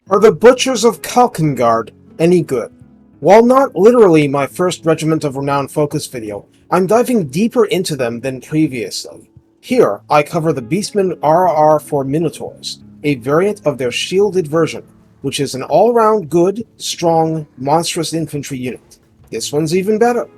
Are the Butchers of Kalkengard any good? While not literally my first Regiment of Renown focus video, I'm diving deeper into them than previously. Here, I cover the Beastmen RoR for Minotaurs, a variant of their shielded version, which is an all-round good, strong, monstrous infantry unit. This one's even better.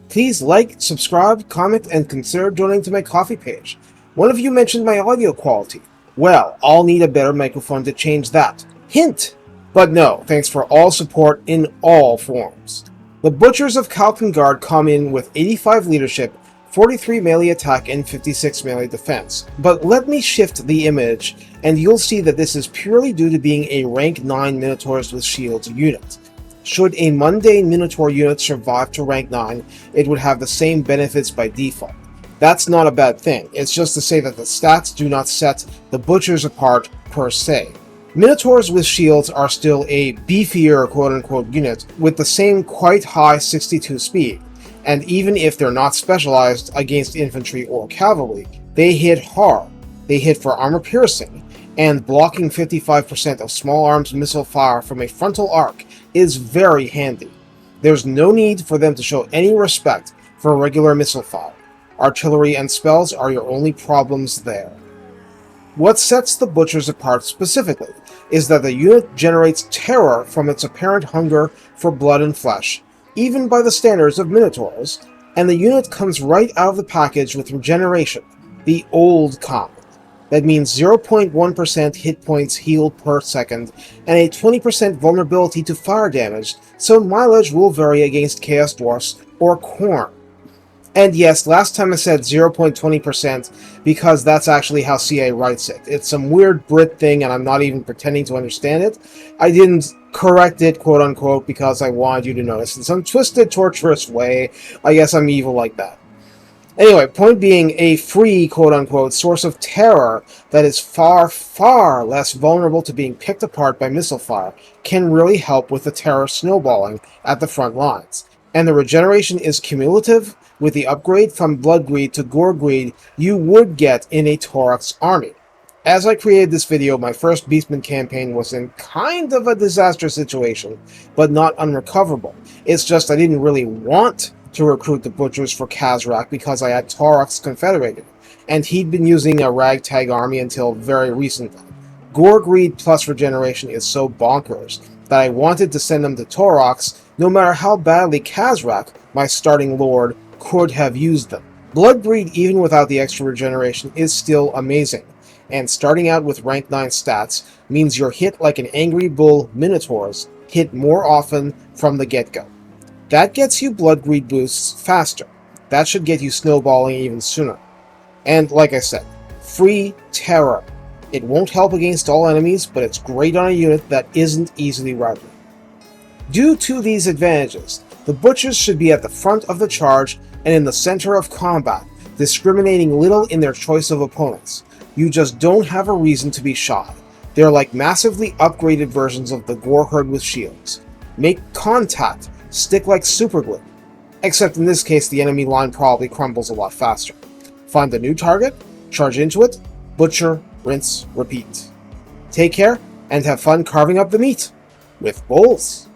Please like, subscribe, comment, and consider donating to my Ko-fi page. One of you mentioned my audio quality. Well, I'll need a better microphone to change that. Hint! But no, thanks for all support in all forms. The Butchers of Kalkengard come in with 85 leadership, 43 melee attack, and 56 melee defense. But let me shift the image, and you'll see that this is purely due to being a rank 9 Minotaurs with shields unit. Should a mundane Minotaur unit survive to rank 9, it would have the same benefits by default. That's not a bad thing, it's just to say that the stats do not set the Butchers apart per se. Minotaurs with shields are still a beefier quote-unquote unit with the same quite high 62 speed, and even if they're not specialized against infantry or cavalry, they hit hard. They hit for armor piercing, and blocking 55% of small arms missile fire from a frontal arc is very handy. There's no need for them to show any respect for regular missile fire. Artillery and spells are your only problems there. What sets the Butchers apart specifically is that the unit generates terror from its apparent hunger for blood and flesh, even by the standards of Minotaurs, and the unit comes right out of the package with regeneration, the old kind. That means 0.1% hit points healed per second, and a 20% vulnerability to fire damage, so mileage will vary against Chaos Dwarfs or Khorne. And yes, last time I said 0.20% because that's actually how CA writes it. It's some weird Brit thing and I'm not even pretending to understand it. I didn't correct it, quote unquote, because I wanted you to notice. In some twisted, torturous way, I guess I'm evil like that. Anyway, point being, a free, quote unquote, source of terror that is far, far less vulnerable to being picked apart by missile fire can really help with the terror snowballing at the front lines. And the regeneration is cumulative. With the upgrade from Blood Greed to Gore Greed you would get in a Taurox army. As I created this video, my first Beastmen campaign was in kind of a disaster situation, but not unrecoverable. It's just I didn't really want to recruit the Butchers for Khazrak because I had Taurox Confederated, and he'd been using a ragtag army until very recently. Gore Greed plus regeneration is so bonkers that I wanted to send them to Taurox no matter how badly Khazrak, my starting lord, could have used them. Blood Greed, even without the extra regeneration, is still amazing, and starting out with rank 9 stats means you're hit like an angry bull Minotaurs, hit more often from the get-go. That gets you Blood Greed boosts faster. That should get you snowballing even sooner. And like I said, free terror. It won't help against all enemies, but it's great on a unit that isn't easily routed. Due to these advantages, the Butchers should be at the front of the charge and in the center of combat, discriminating little in their choice of opponents. You just don't have a reason to be shy. They're like massively upgraded versions of the Gore Herd with shields. Make contact, stick like superglue. Except in this case the enemy line probably crumbles a lot faster. Find a new target, charge into it, butcher, rinse, repeat. Take care, and have fun carving up the meat with bowls.